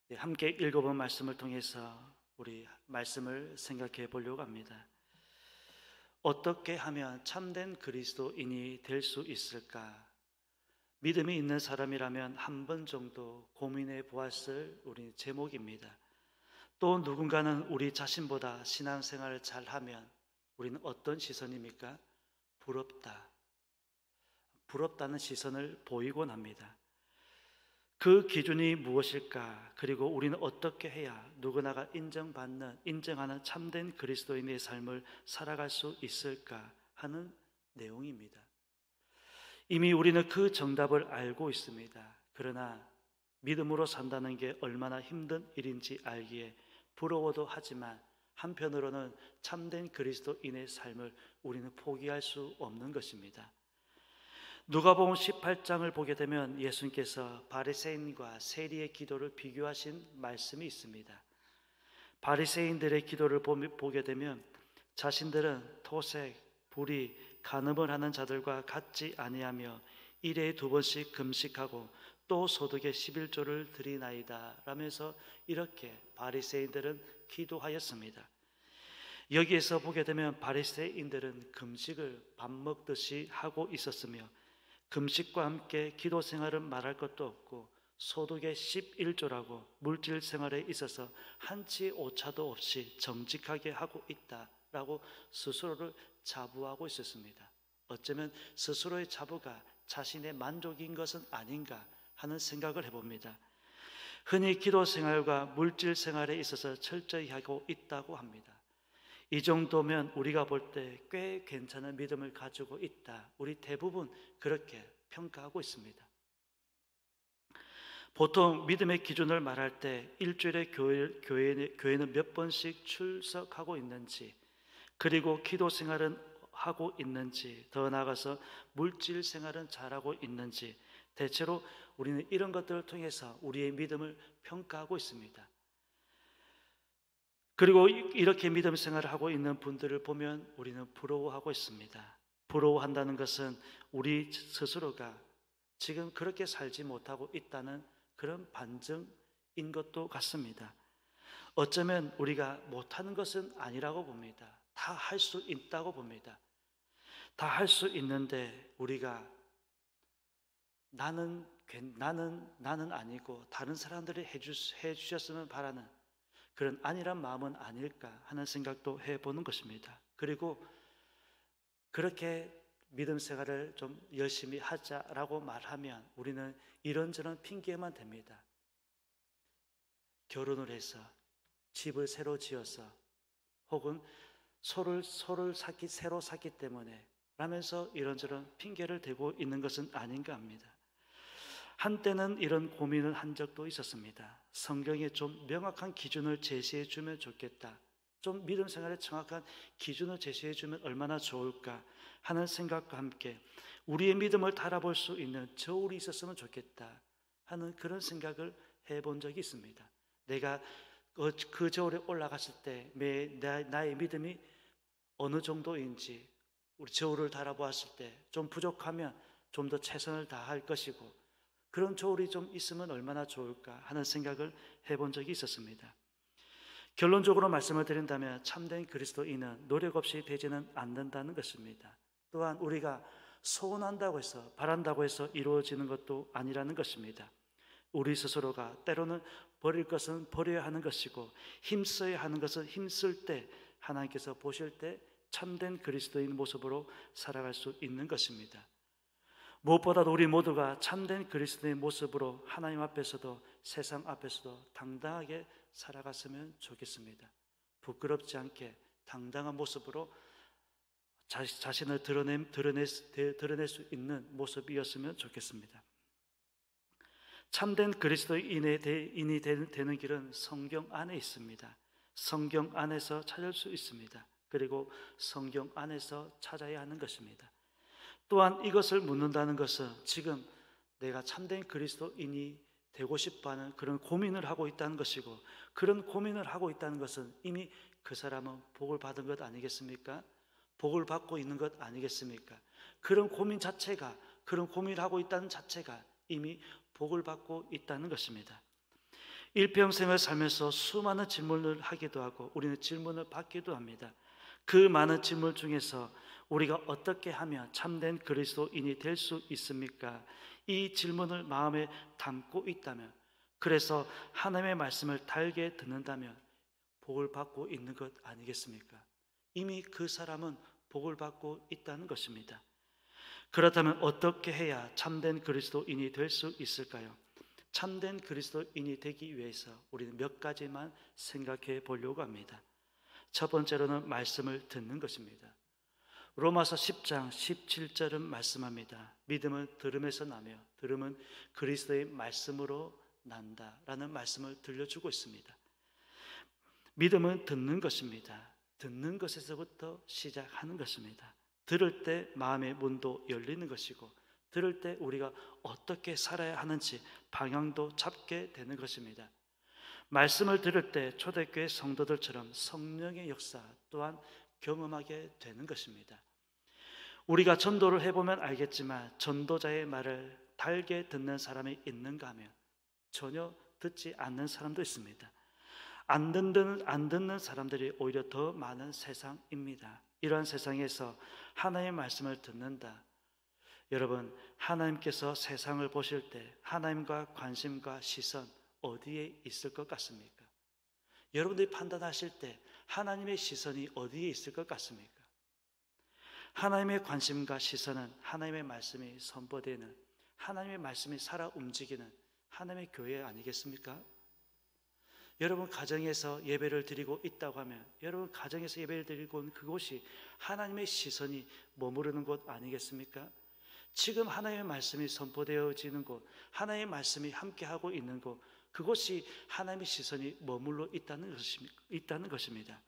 네, 함께 읽어본 말씀을 통해서 우리 말씀을 생각해 보려고 합니다. 어떻게 하면 참된 그리스도인이 될 수 있을까? 믿음이 있는 사람이라면 한 번 정도 고민해 보았을 우리 제목입니다. 또 누군가는 우리 자신보다 신앙생활을 잘하면 우리는 어떤 시선입니까? 부럽다. 부럽다는 시선을 보이곤 합니다. 그 기준이 무엇일까? 그리고 우리는 어떻게 해야 누구나가 인정하는 참된 그리스도인의 삶을 살아갈 수 있을까 하는 내용입니다. 이미 우리는 그 정답을 알고 있습니다. 그러나 믿음으로 산다는 게 얼마나 힘든 일인지 알기에 부러워도 하지만 한편으로는 참된 그리스도인의 삶을 우리는 포기할 수 없는 것입니다. 누가복음 18장을 보게 되면 예수님께서 바리새인과 세리의 기도를 비교하신 말씀이 있습니다. 바리새인들의 기도를 보게 되면 자신들은 토색, 불의, 간음을 하는 자들과 같지 아니하며 일에 2번씩 금식하고 또 소득의 11조를 드리나이다 라면서 이렇게 바리새인들은 기도하였습니다. 여기에서 보게 되면 바리새인들은 금식을 밥 먹듯이 하고 있었으며 금식과 함께 기도 생활은 말할 것도 없고 소득의 11조라고 물질 생활에 있어서 한치 오차도 없이 정직하게 하고 있다라고 스스로를 자부하고 있었습니다. 어쩌면 스스로의 자부가 자신의 만족인 것은 아닌가 하는 생각을 해봅니다. 흔히 기도 생활과 물질 생활에 있어서 철저히 하고 있다고 합니다. 이 정도면 우리가 볼 때 꽤 괜찮은 믿음을 가지고 있다. 우리 대부분 그렇게 평가하고 있습니다. 보통 믿음의 기준을 말할 때 일주일에 교회는 몇 번씩 출석하고 있는지, 그리고 기도 생활은 하고 있는지, 더 나아가서 물질 생활은 잘하고 있는지, 대체로 우리는 이런 것들을 통해서 우리의 믿음을 평가하고 있습니다. 그리고 이렇게 믿음 생활을 하고 있는 분들을 보면 우리는 부러워하고 있습니다. 부러워한다는 것은 우리 스스로가 지금 그렇게 살지 못하고 있다는 그런 반증인 것도 같습니다. 어쩌면 우리가 못하는 것은 아니라고 봅니다. 다 할 수 있다고 봅니다. 다 할 수 있는데 우리가 나는 아니고 다른 사람들이 해주셨으면 바라는 그런 안일한 마음은 아닐까 하는 생각도 해보는 것입니다. 그리고 그렇게 믿음 생활을 좀 열심히 하자라고 말하면 우리는 이런저런 핑계만 댑니다. 결혼을 해서 집을 새로 지어서 혹은 새로 샀기 때문에 라면서 이런저런 핑계를 대고 있는 것은 아닌가 합니다. 한때는 이런 고민을 한 적도 있었습니다. 성경에 좀 명확한 기준을 제시해 주면 좋겠다. 좀 믿음 생활에 정확한 기준을 제시해 주면 얼마나 좋을까 하는 생각과 함께 우리의 믿음을 달아볼 수 있는 저울이 있었으면 좋겠다 하는 그런 생각을 해본 적이 있습니다. 내가 그 저울에 올라갔을 때 나의 믿음이 어느 정도인지 우리 저울을 달아보았을 때 좀 부족하면 좀 더 최선을 다할 것이고 그런 저울이 좀 있으면 얼마나 좋을까 하는 생각을 해본 적이 있었습니다. 결론적으로 말씀을 드린다면 참된 그리스도인은 노력 없이 되지는 않는다는 것입니다. 또한 우리가 소원한다고 해서 바란다고 해서 이루어지는 것도 아니라는 것입니다. 우리 스스로가 때로는 버릴 것은 버려야 하는 것이고 힘써야 하는 것은 힘쓸 때 하나님께서 보실 때 참된 그리스도인 모습으로 살아갈 수 있는 것입니다. 무엇보다도 우리 모두가 참된 그리스도의 모습으로 하나님 앞에서도 세상 앞에서도 당당하게 살아갔으면 좋겠습니다. 부끄럽지 않게 당당한 모습으로 자신을 드러낼 수 있는 모습이었으면 좋겠습니다. 참된 그리스도인이 되는 길은 성경 안에 있습니다. 성경 안에서 찾을 수 있습니다. 그리고 성경 안에서 찾아야 하는 것입니다. 또한 이것을 묻는다는 것은 지금 내가 참된 그리스도인이 되고 싶어하는 그런 고민을 하고 있다는 것이고 그런 고민을 하고 있다는 것은 이미 그 사람은 복을 받은 것 아니겠습니까? 복을 받고 있는 것 아니겠습니까? 그런 고민 자체가, 그런 고민을 하고 있다는 자체가 이미 복을 받고 있다는 것입니다. 일평생을 살면서 수많은 질문을 하기도 하고 우리는 질문을 받기도 합니다. 그 많은 질문 중에서 우리가 어떻게 하면 참된 그리스도인이 될 수 있습니까? 이 질문을 마음에 담고 있다면, 그래서 하나님의 말씀을 달게 듣는다면 복을 받고 있는 것 아니겠습니까? 이미 그 사람은 복을 받고 있다는 것입니다. 그렇다면 어떻게 해야 참된 그리스도인이 될 수 있을까요? 참된 그리스도인이 되기 위해서 우리는 몇 가지만 생각해 보려고 합니다. 첫 번째로는 말씀을 듣는 것입니다. 로마서 10장 17절은 말씀합니다. 믿음은 들음에서 나며 들음은 그리스도의 말씀으로 난다라는 말씀을 들려주고 있습니다. 믿음은 듣는 것입니다. 듣는 것에서부터 시작하는 것입니다. 들을 때 마음의 문도 열리는 것이고, 들을 때 우리가 어떻게 살아야 하는지 방향도 잡게 되는 것입니다. 말씀을 들을 때 초대교회 성도들처럼 성령의 역사 또한 경험하게 되는 것입니다. 우리가 전도를 해보면 알겠지만 전도자의 말을 달게 듣는 사람이 있는가 하면 전혀 듣지 않는 사람도 있습니다. 안 듣는 사람들이 오히려 더 많은 세상입니다. 이러한 세상에서 하나님의 말씀을 듣는다. 여러분, 하나님께서 세상을 보실 때 하나님과 관심과 시선 어디에 있을 것 같습니까? 여러분들이 판단하실 때 하나님의 시선이 어디에 있을 것 같습니까? 하나님의 관심과 시선은 하나님의 말씀이 선포되는, 하나님의 말씀이 살아 움직이는 하나님의 교회 아니겠습니까? 여러분 가정에서 예배를 드리고 있다고 하면 여러분 가정에서 예배를 드리고 있는 그곳이 하나님의 시선이 머무르는 곳 아니겠습니까? 지금 하나님의 말씀이 선포되어지는 곳, 하나님의 말씀이 함께하고 있는 곳, 그곳이 하나님의 시선이 머물러 있다는 것입니다.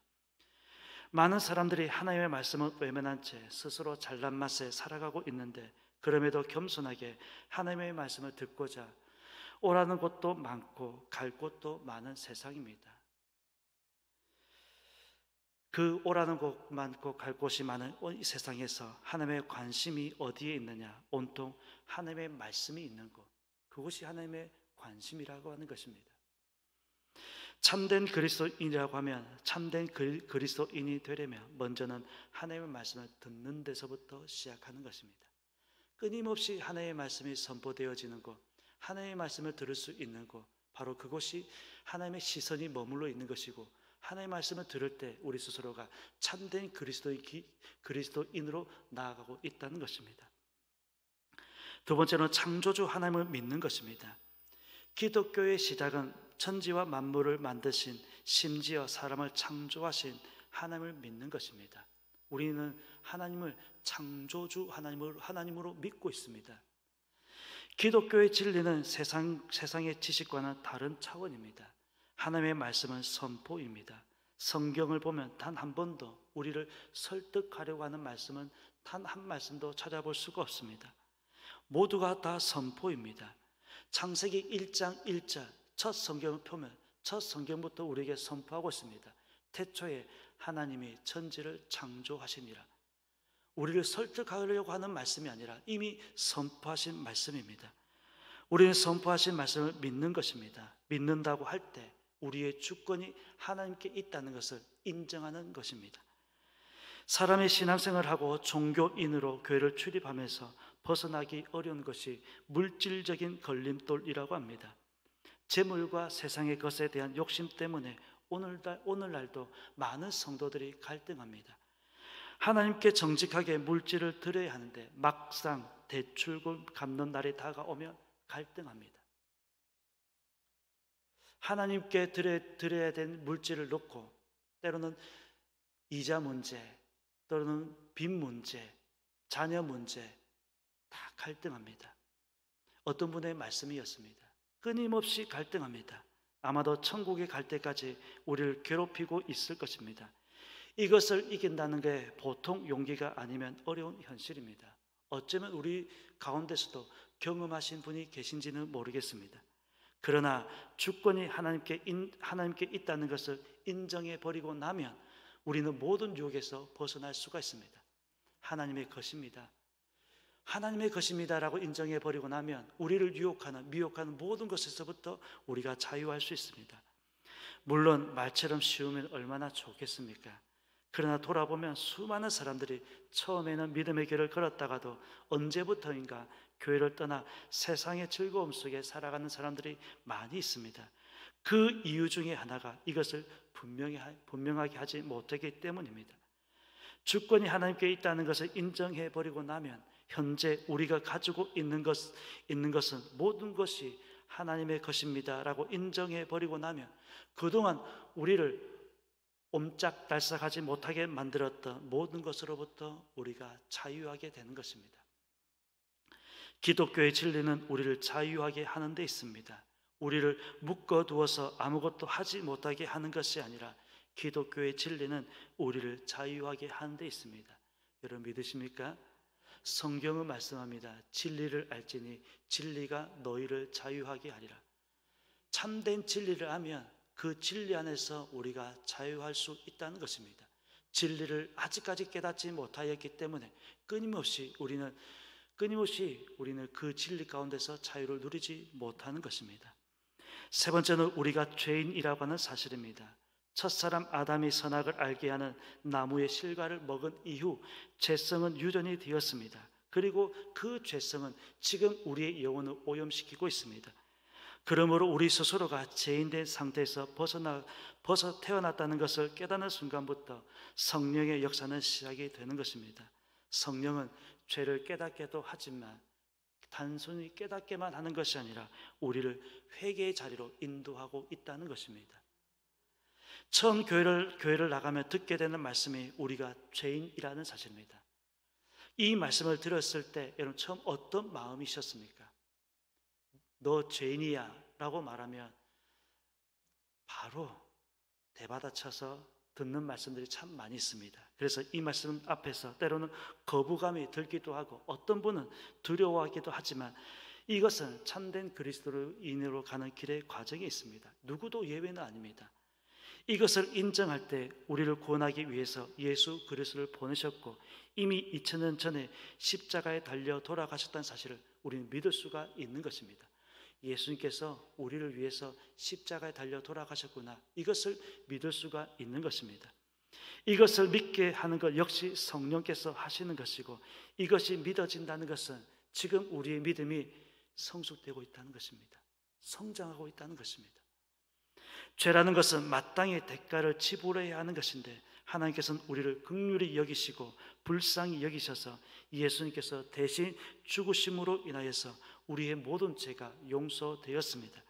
많은 사람들이 하나님의 말씀을 외면한 채 스스로 잘난 맛에 살아가고 있는데, 그럼에도 겸손하게 하나님의 말씀을 듣고자 오라는 곳도 많고 갈 곳도 많은 세상입니다. 그 오라는 곳 많고 갈 곳이 많은 이 세상에서 하나님의 관심이 어디에 있느냐? 온통 하나님의 말씀이 있는 곳, 그곳이 하나님의 관심이라고 하는 것입니다. 참된 그리스도인이라고 하면 참된 그리스도인이 되려면 먼저는 하나님의 말씀을 듣는 데서부터 시작하는 것입니다. 끊임없이 하나님의 말씀이 선포되어지는 곳, 하나님의 말씀을 들을 수 있는 곳, 바로 그곳이 하나님의 시선이 머물러 있는 것이고, 하나님의 말씀을 들을 때 우리 스스로가 참된 그리스도인으로 나아가고 있다는 것입니다. 두 번째는 창조주 하나님을 믿는 것입니다. 기독교의 시작은 천지와 만물을 만드신, 심지어 사람을 창조하신 하나님을 믿는 것입니다. 우리는 하나님을 창조주 하나님으로 믿고 있습니다. 기독교의 진리는 세상의 지식과는 다른 차원입니다. 하나님의 말씀은 선포입니다. 성경을 보면 단 한 번도 우리를 설득하려고 하는 말씀은 단 한 말씀도 찾아볼 수가 없습니다. 모두가 다 선포입니다. 창세기 1장 1절 첫 성경을 펴면 첫 성경부터 우리에게 선포하고 있습니다. 태초에 하나님이 천지를 창조하시니라. 우리를 설득하려고 하는 말씀이 아니라 이미 선포하신 말씀입니다. 우리는 선포하신 말씀을 믿는 것입니다. 믿는다고 할 때 우리의 주권이 하나님께 있다는 것을 인정하는 것입니다. 사람의 신앙생활을 하고 종교인으로 교회를 출입하면서 벗어나기 어려운 것이 물질적인 걸림돌이라고 합니다. 재물과 세상의 것에 대한 욕심 때문에 오늘날도 많은 성도들이 갈등합니다. 하나님께 정직하게 물질을 드려야 하는데 막상 대출금 갚는 날이 다가오면 갈등합니다. 하나님께 드려야 될 물질을 놓고 때로는 이자 문제, 또는 빚 문제, 자녀 문제 다 갈등합니다. 어떤 분의 말씀이었습니다. 끊임없이 갈등합니다. 아마도 천국에 갈 때까지 우리를 괴롭히고 있을 것입니다. 이것을 이긴다는 게 보통 용기가 아니면 어려운 현실입니다. 어쩌면 우리 가운데서도 경험하신 분이 계신지는 모르겠습니다. 그러나 주권이 하나님께 있다는 것을 인정해 버리고 나면 우리는 모든 유혹에서 벗어날 수가 있습니다. 하나님의 것입니다. 하나님의 것입니다라고 인정해 버리고 나면 우리를 유혹하는 미혹하는 모든 것에서부터 우리가 자유할 수 있습니다. 물론 말처럼 쉬우면 얼마나 좋겠습니까? 그러나 돌아보면 수많은 사람들이 처음에는 믿음의 길을 걸었다가도 언제부터인가 교회를 떠나 세상의 즐거움 속에 살아가는 사람들이 많이 있습니다. 그 이유 중에 하나가 이것을 분명하게 하지 못하기 때문입니다. 주권이 하나님께 있다는 것을 인정해 버리고 나면 현재 우리가 가지고 있는 것은 모든 것이 하나님의 것입니다라고 인정해 버리고 나면 그동안 우리를 옴짝달싹하지 못하게 만들었던 모든 것으로부터 우리가 자유하게 되는 것입니다. 기독교의 진리는 우리를 자유하게 하는 데 있습니다. 우리를 묶어두어서 아무것도 하지 못하게 하는 것이 아니라 기독교의 진리는 우리를 자유하게 하는 데 있습니다. 여러분 믿으십니까? 성경은 말씀합니다. 진리를 알지니 진리가 너희를 자유하게 하리라. 참된 진리를 알면 그 진리 안에서 우리가 자유할 수 있다는 것입니다. 진리를 아직까지 깨닫지 못하였기 때문에 끊임없이 우리는 그 진리 가운데서 자유를 누리지 못하는 것입니다. 세 번째는 우리가 죄인이라고 하는 사실입니다. 첫사람 아담이 선악을 알게 하는 나무의 실과를 먹은 이후 죄성은 유전이 되었습니다. 그리고 그 죄성은 지금 우리의 영혼을 오염시키고 있습니다. 그러므로 우리 스스로가 죄인된 상태에서 벗어 태어났다는 것을 깨닫는 순간부터 성령의 역사는 시작이 되는 것입니다. 성령은 죄를 깨닫게도 하지만 단순히 깨닫게만 하는 것이 아니라 우리를 회개의 자리로 인도하고 있다는 것입니다. 처음 교회를 나가며 듣게 되는 말씀이 우리가 죄인이라는 사실입니다. 이 말씀을 들었을 때 여러분 처음 어떤 마음이셨습니까? 너 죄인이야 라고 말하면 바로 대받아쳐서 듣는 말씀들이 참 많이 있습니다. 그래서 이 말씀 앞에서 때로는 거부감이 들기도 하고 어떤 분은 두려워하기도 하지만 이것은 참된 그리스도인으로 가는 길의 과정이 있습니다. 누구도 예외는 아닙니다. 이것을 인정할 때 우리를 구원하기 위해서 예수 그리스도를 보내셨고 이미 2000년 전에 십자가에 달려 돌아가셨다는 사실을 우리는 믿을 수가 있는 것입니다. 예수님께서 우리를 위해서 십자가에 달려 돌아가셨구나, 이것을 믿을 수가 있는 것입니다. 이것을 믿게 하는 것 역시 성령께서 하시는 것이고 이것이 믿어진다는 것은 지금 우리의 믿음이 성숙되고 있다는 것입니다. 성장하고 있다는 것입니다. 죄라는 것은 마땅히 대가를 지불해야 하는 것인데 하나님께서는 우리를 긍휼히 여기시고 불쌍히 여기셔서 예수님께서 대신 죽으심으로 인하여서 우리의 모든 죄가 용서되었습니다.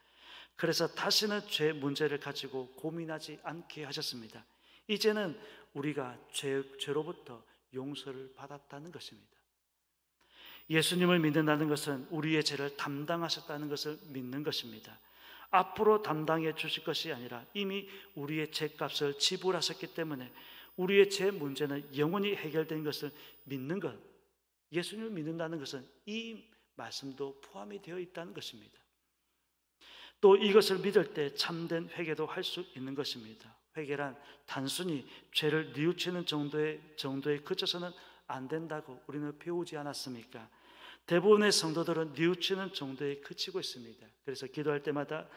그래서 다시는 죄 문제를 가지고 고민하지 않게 하셨습니다. 이제는 우리가 죄로부터 용서를 받았다는 것입니다. 예수님을 믿는다는 것은 우리의 죄를 담당하셨다는 것을 믿는 것입니다. 앞으로 담당해 주실 것이 아니라 이미 우리의 죄값을 지불하셨기 때문에 우리의 죄 문제는 영원히 해결된 것을 믿는 것, 예수님을 믿는다는 것은 이 말씀도 포함이 되어 있다는 것입니다. 또 이것을 믿을 때 참된 회개도 할 수 있는 것입니다. 회개란 단순히 죄를 뉘우치는 정도에 그쳐서는 안 된다고 우리는 배우지 않았습니까? 대부분의 성도들은 뉘우치는 정도에 그치고 있습니다. 그래서 기도할 때마다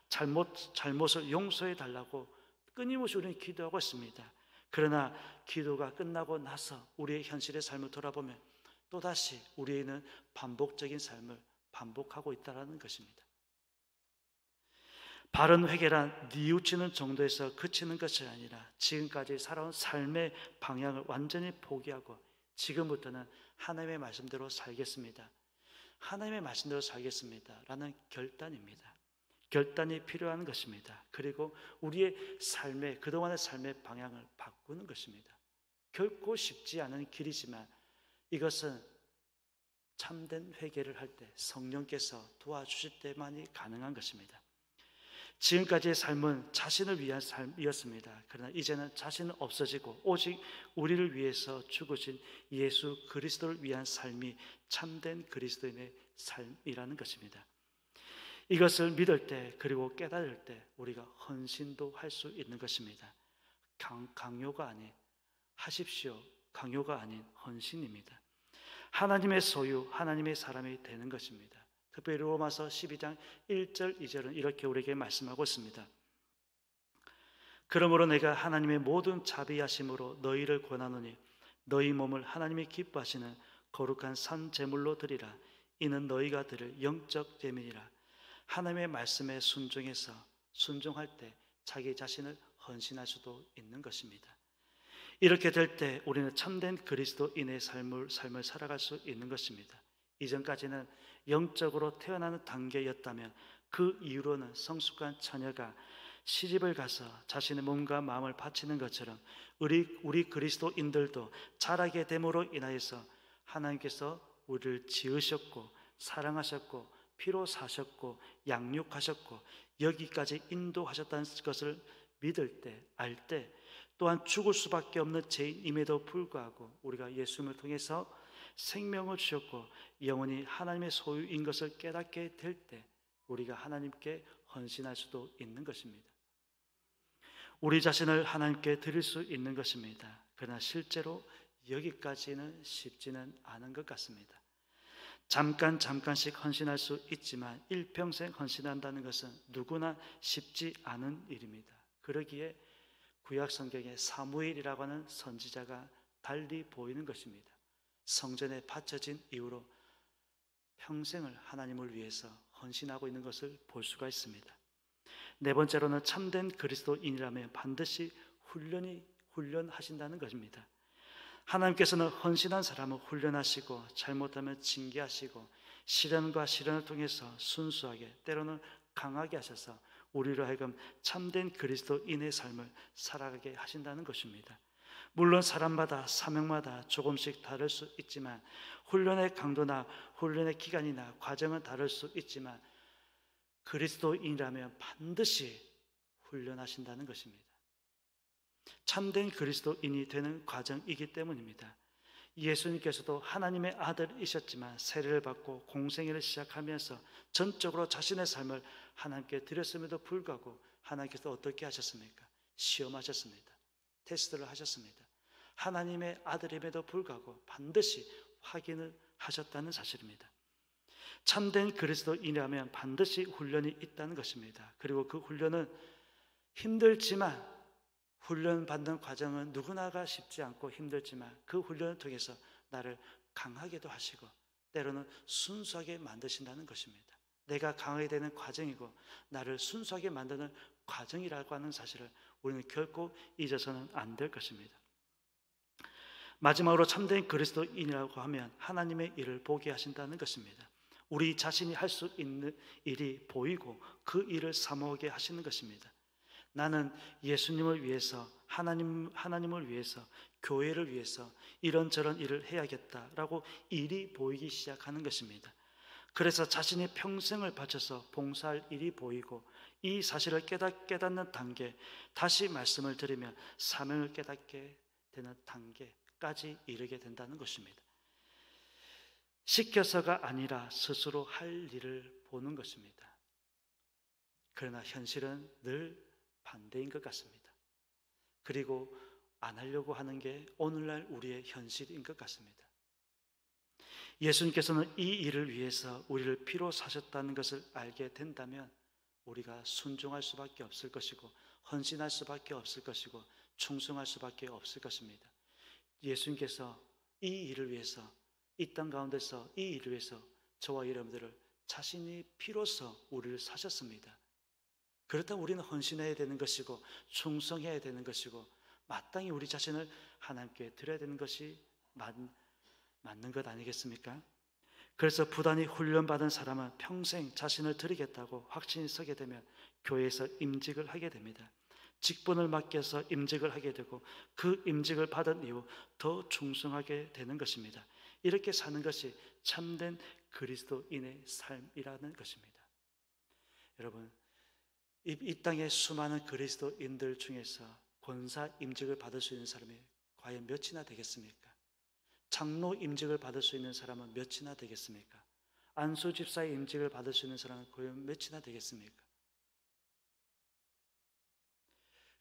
잘못을 용서해 달라고 끊임없이 우리는 기도하고 있습니다. 그러나 기도가 끝나고 나서 우리의 현실의 삶을 돌아보면 또다시 우리는 반복적인 삶을 반복하고 있다는 것입니다. 바른 회개란 뉘우치는 정도에서 그치는 것이 아니라 지금까지 살아온 삶의 방향을 완전히 포기하고 지금부터는 하나님의 말씀대로 살겠습니다. 하나님의 말씀대로 살겠습니다 라는 결단입니다. 결단이 필요한 것입니다. 그리고 우리의 삶의 그동안의 삶의 방향을 바꾸는 것입니다. 결코 쉽지 않은 길이지만 이것은 참된 회개를 할 때 성령께서 도와주실 때만이 가능한 것입니다. 지금까지의 삶은 자신을 위한 삶이었습니다. 그러나 이제는 자신은 없어지고 오직 우리를 위해서 죽으신 예수 그리스도를 위한 삶이 참된 그리스도인의 삶이라는 것입니다. 이것을 믿을 때 그리고 깨달을 때 우리가 헌신도 할 수 있는 것입니다. 강요가 아닌 하십시오 강요가 아닌 헌신입니다. 하나님의 소유, 하나님의 사람이 되는 것입니다. 특별히 로마서 12장 1절 2절은 이렇게 우리에게 말씀하고 있습니다. 그러므로 내가 하나님의 모든 자비하심으로 너희를 권하노니 너희 몸을 하나님이 기뻐하시는 거룩한 산 제물로 드리라. 이는 너희가 드릴 영적 예민이라. 하나님의 말씀에 순종할 때 자기 자신을 헌신할 수도 있는 것입니다. 이렇게 될 때 우리는 참된 그리스도인의 삶을 살아갈 수 있는 것입니다. 이전까지는 영적으로 태어나는 단계였다면 그 이후로는 성숙한 처녀가 시집을 가서 자신의 몸과 마음을 바치는 것처럼 우리 그리스도인들도 자라게 됨으로 인하여서 하나님께서 우리를 지으셨고 사랑하셨고 피로 사셨고 양육하셨고 여기까지 인도하셨다는 것을 믿을 때, 알 때, 또한 죽을 수밖에 없는 죄인임에도 불구하고 우리가 예수님을 통해서 생명을 주셨고 영원히 하나님의 소유인 것을 깨닫게 될 때 우리가 하나님께 헌신할 수도 있는 것입니다. 우리 자신을 하나님께 드릴 수 있는 것입니다. 그러나 실제로 여기까지는 쉽지는 않은 것 같습니다. 잠깐씩 헌신할 수 있지만 일평생 헌신한다는 것은 누구나 쉽지 않은 일입니다. 그러기에 구약 성경에 사무엘이라고 하는 선지자가 달리 보이는 것입니다. 성전에 바쳐진 이후로 평생을 하나님을 위해서 헌신하고 있는 것을 볼 수가 있습니다. 네 번째로는 참된 그리스도인이라면 반드시 훈련하신다는 것입니다. 하나님께서는 헌신한 사람을 훈련하시고 잘못하면 징계하시고 시련과 시련을 통해서 순수하게 때로는 강하게 하셔서 우리로 하여금 참된 그리스도인의 삶을 살아가게 하신다는 것입니다. 물론 사람마다 사명마다 조금씩 다를 수 있지만 훈련의 강도나 훈련의 기간이나 과정은 다를 수 있지만 그리스도인이라면 반드시 훈련하신다는 것입니다. 참된 그리스도인이 되는 과정이기 때문입니다. 예수님께서도 하나님의 아들이셨지만 세례를 받고 공생애를 시작하면서 전적으로 자신의 삶을 하나님께 드렸음에도 불구하고 하나님께서 어떻게 하셨습니까? 시험하셨습니다. 테스트를 하셨습니다. 하나님의 아들임에도 불구하고 반드시 확인을 하셨다는 사실입니다. 참된 그리스도인이라면 반드시 훈련이 있다는 것입니다. 그리고 그 훈련은 힘들지만 훈련받는 과정은 누구나가 쉽지 않고 힘들지만 그 훈련을 통해서 나를 강하게도 하시고 때로는 순수하게 만드신다는 것입니다. 내가 강하게 되는 과정이고 나를 순수하게 만드는 과정이라고 하는 사실을 우리는 결코 잊어서는 안 될 것입니다. 마지막으로 참된 그리스도인이라고 하면 하나님의 일을 보게 하신다는 것입니다. 우리 자신이 할 수 있는 일이 보이고 그 일을 사모하게 하시는 것입니다. 나는 예수님을 위해서 하나님을 위해서 교회를 위해서 이런저런 일을 해야겠다라고 일이 보이기 시작하는 것입니다. 그래서 자신이 평생을 바쳐서 봉사할 일이 보이고 이 사실을 깨닫는 단계, 다시 말씀을 드리면 사명을 깨닫게 되는 단계까지 이르게 된다는 것입니다. 시켜서가 아니라 스스로 할 일을 보는 것입니다. 그러나 현실은 늘 반대인 것 같습니다. 그리고 안 하려고 하는 게 오늘날 우리의 현실인 것 같습니다. 예수님께서는 이 일을 위해서 우리를 피로 사셨다는 것을 알게 된다면 우리가 순종할 수밖에 없을 것이고 헌신할 수밖에 없을 것이고 충성할 수밖에 없을 것입니다. 예수님께서 이 일을 위해서 이 땅 가운데서 이 일을 위해서 저와 여러분들을 자신이 피로써 우리를 사셨습니다. 그렇다면 우리는 헌신해야 되는 것이고 충성해야 되는 것이고 마땅히 우리 자신을 하나님께 드려야 되는 것이 맞는 것 아니겠습니까? 그래서 부단히 훈련받은 사람은 평생 자신을 드리겠다고 확신이 서게 되면 교회에서 임직을 하게 됩니다. 직분을 맡겨서 임직을 하게 되고 그 임직을 받은 이후 더 충성하게 되는 것입니다. 이렇게 사는 것이 참된 그리스도인의 삶이라는 것입니다. 여러분, 이 땅의 수많은 그리스도인들 중에서 권사 임직을 받을 수 있는 사람이 과연 몇이나 되겠습니까? 장로 임직을 받을 수 있는 사람은 몇이나 되겠습니까? 안수 집사의 임직을 받을 수 있는 사람은 과연 몇이나 되겠습니까?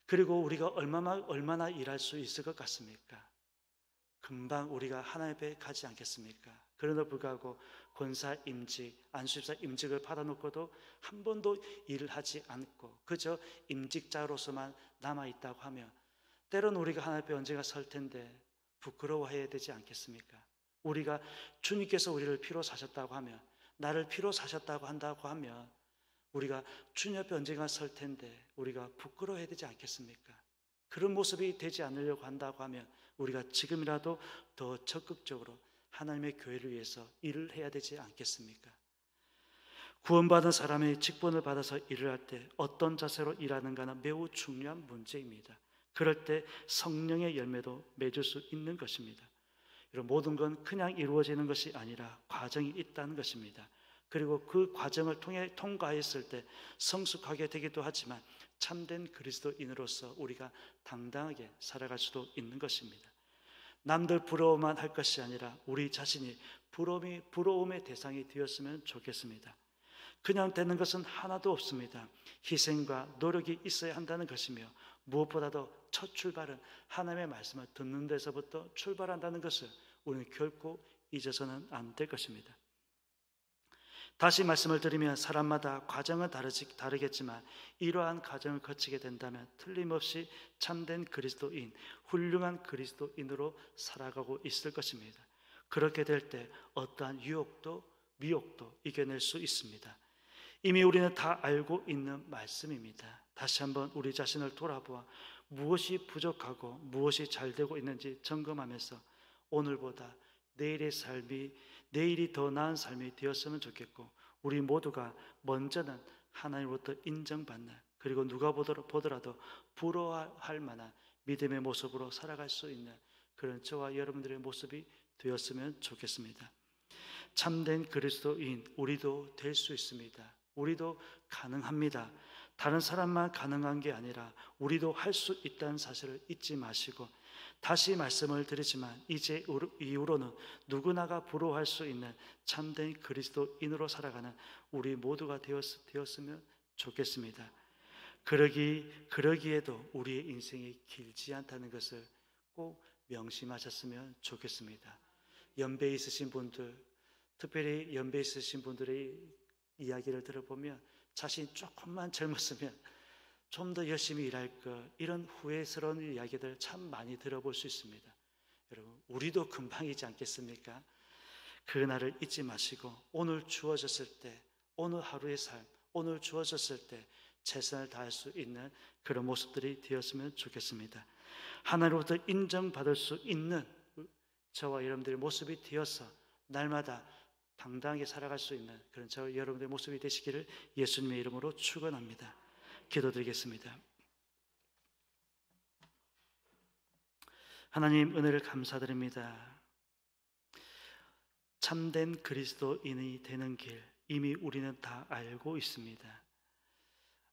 그리고 우리가 얼마나 일할 수 있을 것 같습니까? 금방 우리가 하나님 앞에 가지 않겠습니까? 그럼에도 불구하고 권사 임직, 안수집사 임직을 받아놓고도 한 번도 일을 하지 않고 그저 임직자로서만 남아있다고 하면 때로는 우리가 하나님 앞에 언제가 설 텐데 부끄러워해야 되지 않겠습니까? 우리가 주님께서 우리를 피로 사셨다고 하면, 나를 피로 사셨다고 한다고 하면 우리가 주님 앞에 언젠가 설 텐데 우리가 부끄러워해야 되지 않겠습니까? 그런 모습이 되지 않으려고 한다고 하면 우리가 지금이라도 더 적극적으로 하나님의 교회를 위해서 일을 해야 되지 않겠습니까? 구원받은 사람이 직분을 받아서 일을 할 때 어떤 자세로 일하는가는 매우 중요한 문제입니다. 그럴 때 성령의 열매도 맺을 수 있는 것입니다. 이런 모든 건 그냥 이루어지는 것이 아니라 과정이 있다는 것입니다. 그리고 그 과정을 통해 통과했을 때 성숙하게 되기도 하지만 참된 그리스도인으로서 우리가 당당하게 살아갈 수도 있는 것입니다. 남들 부러워만 할 것이 아니라 우리 자신이 부러움의 대상이 되었으면 좋겠습니다. 그냥 되는 것은 하나도 없습니다. 희생과 노력이 있어야 한다는 것이며 무엇보다도 첫 출발은 하나님의 말씀을 듣는 데서부터 출발한다는 것을 우리는 결코 잊어서는 안 될 것입니다. 다시 말씀을 드리면 사람마다 과정은 다르겠지만 이러한 과정을 거치게 된다면 틀림없이 참된 그리스도인, 훌륭한 그리스도인으로 살아가고 있을 것입니다. 그렇게 될 때 어떠한 유혹도 미혹도 이겨낼 수 있습니다. 이미 우리는 다 알고 있는 말씀입니다. 다시 한번 우리 자신을 돌아보아 무엇이 부족하고 무엇이 잘 되고 있는지 점검하면서 오늘보다 내일이 더 나은 삶이 되었으면 좋겠고 우리 모두가 먼저는 하나님으로부터 인정받는, 그리고 누가 보더라도 부러워할 만한 믿음의 모습으로 살아갈 수 있는 그런 저와 여러분들의 모습이 되었으면 좋겠습니다. 참된 그리스도인 우리도 될 수 있습니다. 우리도 가능합니다. 다른 사람만 가능한 게 아니라 우리도 할 수 있다는 사실을 잊지 마시고, 다시 말씀을 드리지만 이제 이후로는 누구나가 부러워할 수 있는 참된 그리스도인으로 살아가는 우리 모두가 되었으면 좋겠습니다. 그러기에도 우리의 인생이 길지 않다는 것을 꼭 명심하셨으면 좋겠습니다. 연배 있으신 분들, 특별히 연배 있으신 분들의 이야기를 들어보면 자신이 조금만 젊었으면 좀 더 열심히 일할 것, 이런 후회스러운 이야기들 참 많이 들어볼 수 있습니다. 여러분, 우리도 금방이지 않겠습니까? 그 날을 잊지 마시고 오늘 주어졌을 때, 오늘 하루의 삶, 오늘 주어졌을 때 최선을 다할 수 있는 그런 모습들이 되었으면 좋겠습니다. 하나님으로부터 인정받을 수 있는 저와 여러분들의 모습이 되어서 날마다 당당하게 살아갈 수 있는 그런 저와 여러분들의 모습이 되시기를 예수님의 이름으로 축원합니다. 기도드리겠습니다. 하나님, 은혜를 감사드립니다. 참된 그리스도인이 되는 길 이미 우리는 다 알고 있습니다.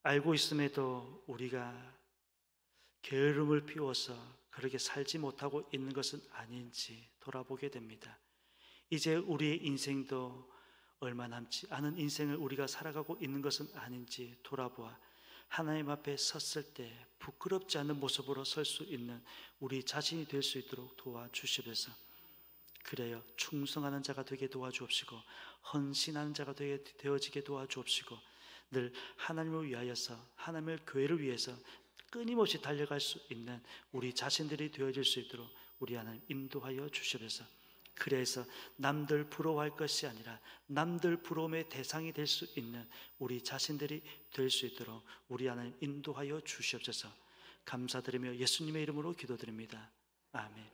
알고 있음에도 우리가 게으름을 피워서 그렇게 살지 못하고 있는 것은 아닌지 돌아보게 됩니다. 이제 우리의 인생도 얼마 남지 않은 인생을 우리가 살아가고 있는 것은 아닌지 돌아보아 하나님 앞에 섰을 때 부끄럽지 않은 모습으로 설 수 있는 우리 자신이 될 수 있도록 도와주시옵소서. 그래요, 충성하는 자가 되게 도와주옵시고 헌신하는 자가 되어지게 도와주옵시고 늘 하나님을 위하여서, 하나님의 교회를 위해서 끊임없이 달려갈 수 있는 우리 자신들이 되어질 수 있도록 우리 하나님 인도하여 주시옵소서. 그래서 남들 부러워할 것이 아니라 남들 부러움의 대상이 될 수 있는 우리 자신들이 될 수 있도록 우리 하나님 인도하여 주시옵소서. 감사드리며 예수님의 이름으로 기도드립니다. 아멘.